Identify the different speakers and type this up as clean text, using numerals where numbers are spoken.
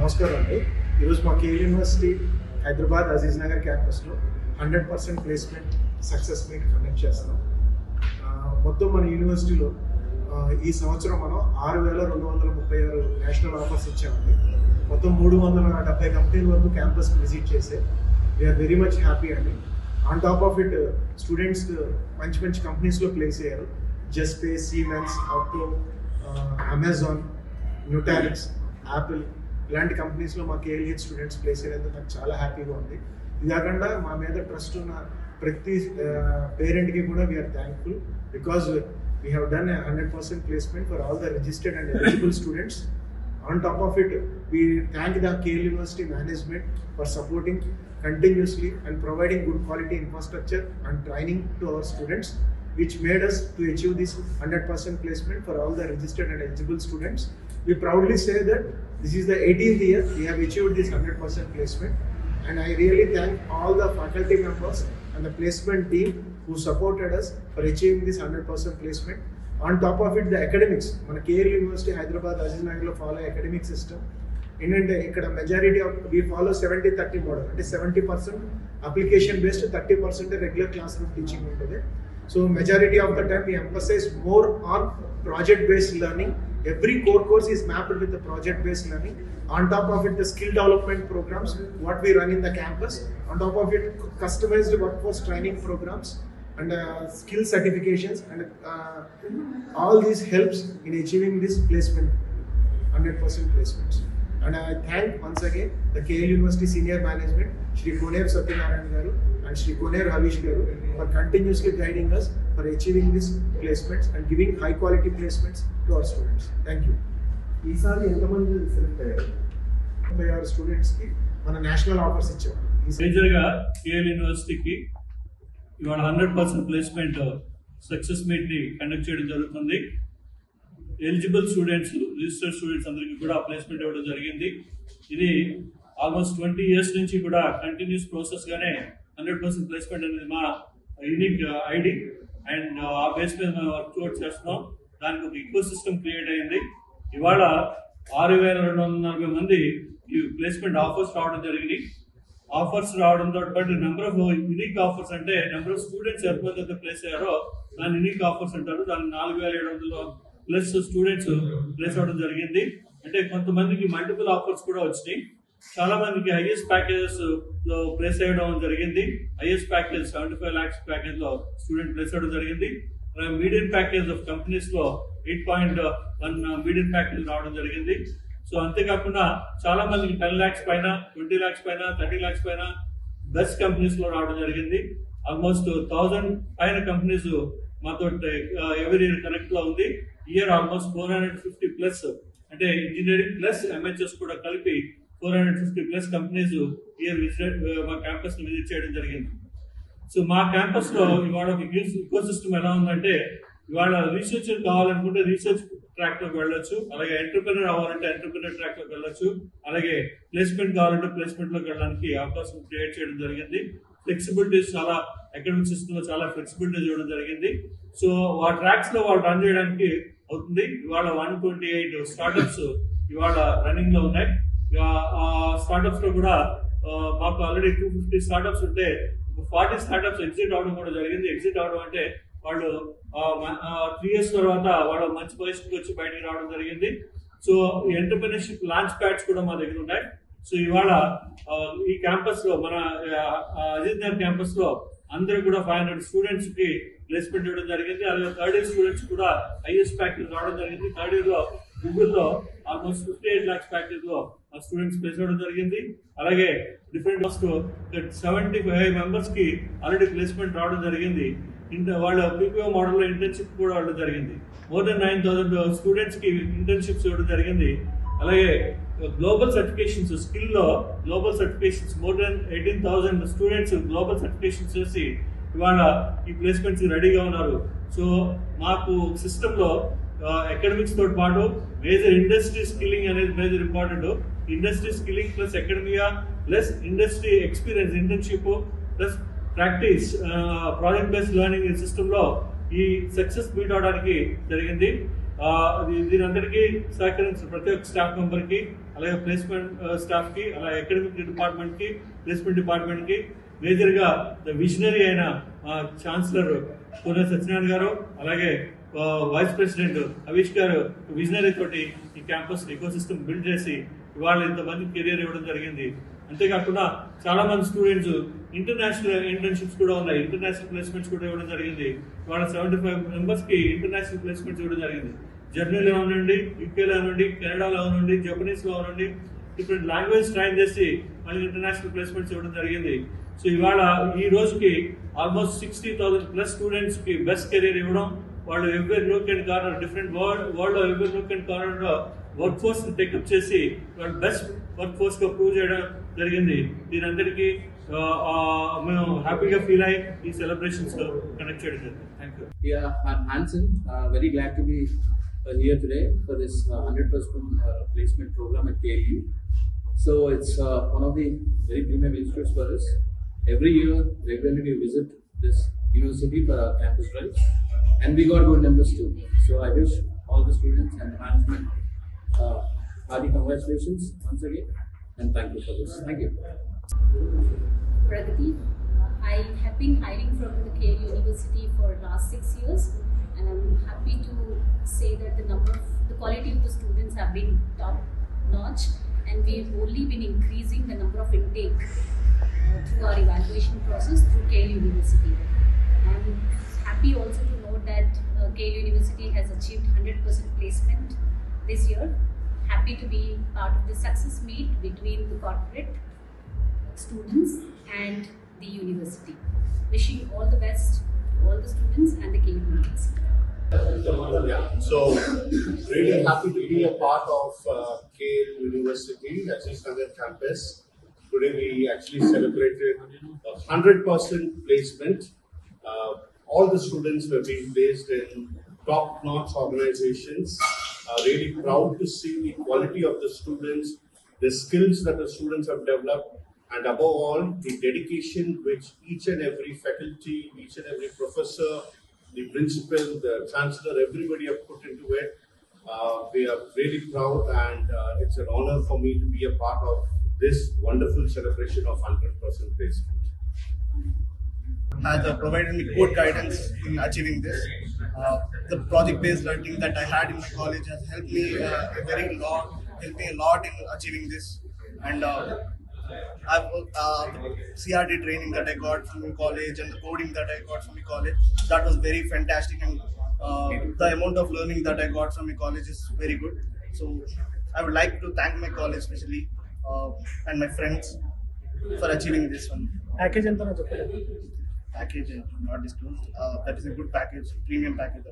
Speaker 1: నమస్కారం అండి. ఈరోజు మా కేఎల్ యూనివర్సిటీ హైదరాబాద్ అజీజ్ నగర్ క్యాంపస్లో 100% ప్లేస్మెంట్ సక్సెస్ మీట్ కండక్ట్ చేస్తున్నాం. మొత్తం మన యూనివర్సిటీలో ఈ సంవత్సరం మనం 6,236 నేషనల్ ఆఫర్స్ ఇచ్చామండి. మొత్తం 370 కంపెనీల వరకు క్యాంపస్కి విజిట్ చేసే వీఆర్ వెరీ మచ్ హ్యాపీ అండి. On top of it students మంచి మంచి కంపెనీస్లో ప్లేస్ అయ్యారు. జస్పే, సీమెన్స్, ఆప్టో, అమెజాన్, న్యూటాలిక్స్, యాపిల్ ఇలాంటి కంపెనీస్లో మా కేఎల్హెచ్ స్టూడెంట్స్ ప్లేస్ అయ్యేందుకు నాకు చాలా హ్యాపీగా ఉంది. ఇది కాకుండా మా మీద ట్రస్ట్ ఉన్న ప్రతి పేరెంట్కి కూడా we're thankful because we have done 100% placement for all the registered and eligible students. On top of it, we thank the KL University management for supporting continuously and providing good quality infrastructure and training to our students, which made us to achieve this 100% placement for all the registered and eligible students. We proudly say that this is the 18th year we have achieved this 100% placement, and I really thank all the faculty members and the placement team who supported us for achieving this 100% placement. On top of it, the academics, మన KL university Hyderabad Aziz నగర్లో follow academic system ఏంటంటే ఇక్కడ majority of we follow 70-30 model, అంటే 70% application based, 30% regular class room teaching ఉంటుంది. So majority of the time we emphasise more on project based learning. Every core course is mapped with the project based learning. On top of it, the skill development programs what we run in the campus. On top of it, customized workforce training programs and skill certifications, and all these helps in achieving this placement, 100% placements. And I thank once again the KL University senior management, Shri Koner Satyanarayan garu and Shri Koner Havish garu, for continuously guiding us for achieving these placements and giving high quality placements to our students. Thank you. ఈసారి ఎంతమంది select అయ్యారు? 36 స్టూడెంట్స్కి మన national offers ఇచ్చాము.
Speaker 2: మేజర్గా KL యూనివర్సిటీకి ఇవాళ 100% placement success మీట్ని conduct చేయడం జరుగుతుంది. ఎలిజిబుల్ స్టూడెంట్స్, రిజిస్టర్డ్ స్టూడెంట్స్ అందరికీ కూడా ప్లేస్మెంట్ ఇవ్వడం జరిగింది. ఇది ఆల్మోస్ట్ 20 years నుంచి కూడా కంటిన్యూస్ ప్రాసెస్గానే 100% ప్లేస్మెంట్ అనేది మా యూనిక్ ఐడి, అండ్ ఆ బేస్ మీద మేము వర్క్ చేస్తున్నాం. దానికి ఒక ఈకో సిస్టమ్ క్రియేట్ అయింది. ఇవాళ 6,240 మంది ఈ ప్లేస్మెంట్ ఆఫర్స్ రావడం జరిగింది. ఆఫర్స్ రావడంతో పాటు నెంబర్ ఆఫ్ యూనిక్ ఆఫర్స్, అంటే నెంబర్ ఆఫ్ స్టూడెంట్స్ ఎంతమంది అయితే ప్లేస్ అయ్యారో దాన్ని యూనిక్ ఆఫర్స్ అంటారు. దాన్ని 4,700+ స్టూడెంట్స్ ప్లేస్ అవ్వడం జరిగింది. అంటే కొంతమందికి మల్టిపుల్ ఆఫర్స్ కూడా వచ్చినాయి. చాలా మందికి హైయెస్ట్ ప్యాకేజెస్ లో ప్లేస్ అయ్యడం జరిగింది. హైయెస్ట్ ప్యాకేజ్ 75 lakhs ప్యాకేజ్ లో స్టూడెంట్ ప్లేస్ అవ్వడం జరిగింది. మీడియం ప్యాకేజ్ ఆఫ్ కంపెనీస్ లో 8.1 మీడియం ప్యాకేజ్ రావడం జరిగింది. సో అంతేకాకుండా చాలా మందికి 10 lakhs పైన, 20 lakhs పైన, 30 lakhs పైన బెస్ట్ కంపెనీస్ లో రావడం జరిగింది. ఆల్మోస్ట్ 1000 పైన కంపెనీస్ మాతో ఎవరి ఇయర్ కనెక్ట్ లో ఉంది. ఇయర్ ఆల్మోస్ట్ 450+, అంటే ఇంజనీరింగ్ ప్లస్ ఎంహెచ్ఎస్ కూడా కలిపి 450+ కంపెనీస్ ఇయర్ మా క్యాంపస్ ని విజిట్ చేయడం జరిగింది. సో మా క్యాంపస్ లో ఇవాళ ఈకో సిస్టమ్ ఎలా ఉందంటే, ఇవాళ రీసెర్చ్ కావాలనుకుంటే రీసెర్చ్ ట్రాక్ లోకి వెళ్ళొచ్చు, అలాగే ఎంటర్ప్రినర్ అవ్వాలంటే ఎంటర్ప్రినర్ ట్రాక్ లోకి వెళ్ళొచ్చు, అలాగే ప్లేస్మెంట్ కావాలంటే ప్లేస్మెంట్ లోకి వెళ్ళడానికి అవకాశం క్రియేట్ చేయడం జరిగింది. ఫ్లెక్సిబిలిటీస్ చాలా, అకాడమిక్ సిస్టమ్ లో చాలా ఫ్లెక్సిబిలిటీస్ ఇవ్వడం జరిగింది. సో ఆ ట్రాక్స్ లో వాళ్ళు రన్ చేయడానికి అవుతుంది. ఇవాళ 128 స్టార్ట్అప్స్ ఇవాళ రన్నింగ్ లో ఉన్నాయి. స్టార్ట్అప్స్ లో కూడా మాకు ఆల్రెడీ 250 స్టార్ట్అప్స్ ఉంటే 40 స్టార్ట్అప్స్ ఎగ్జిట్ అవడం కూడా జరిగింది. ఎగ్జిట్ అవడం అంటే వాళ్ళు 3 years తర్వాత వాళ్ళు మంచి పొజిషన్కి వచ్చి బయటకు రావడం జరిగింది. సో ఈ ఎంటర్ప్రినర్షిప్ లాంచ్ ప్యాడ్స్ కూడా మా దగ్గర ఉన్నాయి. సో ఇవాళ ఈ క్యాంపస్ లో, మన అజీజ్ నగర్ క్యాంపస్ లో అందరూ కూడా 500 స్టూడెంట్స్ కి ప్లేస్మెంట్ ఇవ్వడం జరిగింది. అలాగే థర్డ్ ఇయర్ స్టూడెంట్స్ కూడా హైయెస్ట్ ప్యాకేజ్ రావడం జరిగింది. థర్డ్ ఇయర్ లో గూగుల్లో ఆల్మోస్ట్ 58 lakhs ప్యాకేజ్ లో స్టూడెంట్స్ ప్లేస్ అవ్వడం జరిగింది. అలాగే డిఫరెంట్ 75 members కి ఆల్రెడీ ప్లేస్మెంట్ రావడం జరిగింది. వాళ్ళ పీపీఓ మోడల్లో ఇంటర్న్షిప్ కూడా ఇవ్వడం జరిగింది. మోర్ దెన్ 9,000 స్టూడెంట్స్ కి ఇంటర్న్షిప్స్ ఇవ్వడం జరిగింది. అలాగే గ్లోబల్ సర్టిఫికేషన్స్, స్కిల్ లో global certifications more than 18,000 students global certifications చేసి ఇవాళ ఈ ప్లేస్మెంట్స్ రెడీగా ఉన్నారు. సో మాకు సిస్టమ్ లో అకాడమిక్స్ తో పాటు మేజర్ ఇండస్ట్రీ స్కిల్లింగ్ అనేది major important. Industry skilling plus academia plus industry experience, internship plus practice, project based learning system లో ఈ సక్సెస్ మీట్ అవడానికి జరిగింది. దీని అందరికీ సహకరించిన ప్రతి ఒక్క స్టాఫ్ మెంబర్ కి అలాగే ప్లేస్మెంట్ స్టాఫ్కి, అలాగే అకాడమిక్ డిపార్ట్మెంట్కి, ప్లేస్మెంట్ డిపార్ట్మెంట్కి, మేజర్గా ద విజనరీ అయిన ఛాన్సలర్ పూర్ణ సత్యనారాయణ గారు, అలాగే వైస్ ప్రెసిడెంట్ హవీష్ గారు విజనరీ తోటి ఈ క్యాంపస్ ఎకోసిస్టమ్ బిల్డ్ చేసి ఇవాళ ఇంతమంది కెరియర్ ఇవ్వడం జరిగింది. అంతేకాకుండా చాలా మంది స్టూడెంట్స్ ఇంటర్నేషనల్ ఇంటర్న్షిప్స్ కూడా ఉన్నాయి, ఇంటర్నేషనల్ ప్లేస్మెంట్స్ కూడా ఇవ్వడం జరిగింది. ఇవాళ 75 మెంబర్స్కి ఇంటర్నేషనల్ ప్లేస్మెంట్స్ ఇవ్వడం జరిగింది. జర్మనీలో ఉండండి, యూకేలో ఉండండి, కెనడాలో ఉండండి, జపనీస్లో ఉండండి, డిఫరెంట్ లాంగ్వేజ్ ట్రైన్ చేసి మళ్ళీ ఇంటర్నేషనల్ ప్లేస్మెంట్స్ ఇవ్వడం జరిగింది. సో ఇవాళ ఈ రోజుకి ఆల్మోస్ట్ 60,000+ స్టూడెంట్స్కి బెస్ట్ కెరీర్ ఇవ్వడం, వాళ్ళు ఎవరి నూక్ అండ్ కార్నర్ డిఫరెంట్ వరల్డ్లో ఎవరి నూక్ అండ్ కార్నర్లో వర్క్ ఫోర్స్ టేకప్ చేసి వాళ్ళు బెస్ట్ వర్క్ ఫోర్స్ గా ప్రూవ్ చేయడం జరిగింది. దీని అందరికీ మేము హ్యాపీగా ఫీల్ అయ్యి ఈ సెలబ్రేషన్స్ కనెక్ట్ చేయడం జరిగింది. Thank you.
Speaker 3: Yeah, I'm Hansen. Very glad to be here today for this 100% placement program at KLU. So it's one of the very premium institutes for us. Every year, regularly we visit this university for our campus drives, and we got good numbers too. So I wish all the students and the management hearty congratulations once again, and thank you for this. Thank you.
Speaker 4: Pragati, I have been hiring from the KL University for last 6 years, and I'm happy to say that the quality of the students have been top notch, and we've only been increasing the number of intake through our evaluation process through KL University. I'm happy also to note that KL University has achieved 100% placement this year. Happy to be part of the success meet between the corporate students and the university. Wishing all the best to all the students and the KU University.
Speaker 5: Yeah, so really happy to be a part of KL University, Aziz Nagar campus. Today we actually celebrated 100% placement. All the students were being placed in top-notch organizations. Really proud to see the quality of the students, the skills that the students have developed, and above all, the dedication which each and every faculty, each and every professor, the principal, the chancellor, everybody have put into it. We are really proud, and it's an honor for me to be a part of this wonderful celebration of 100% placement.
Speaker 6: Has provided me good guidance in achieving this. The project-based learning that I had in my college has helped me a lot in achieving this. And I've the CRT training that I got from my college and the coding that I got from my college, that was very fantastic, and the amount of learning that I got from my college is very good. So I would like to thank my college especially and my friends for achieving this one. Package not disclosed. That is a good package, premium package.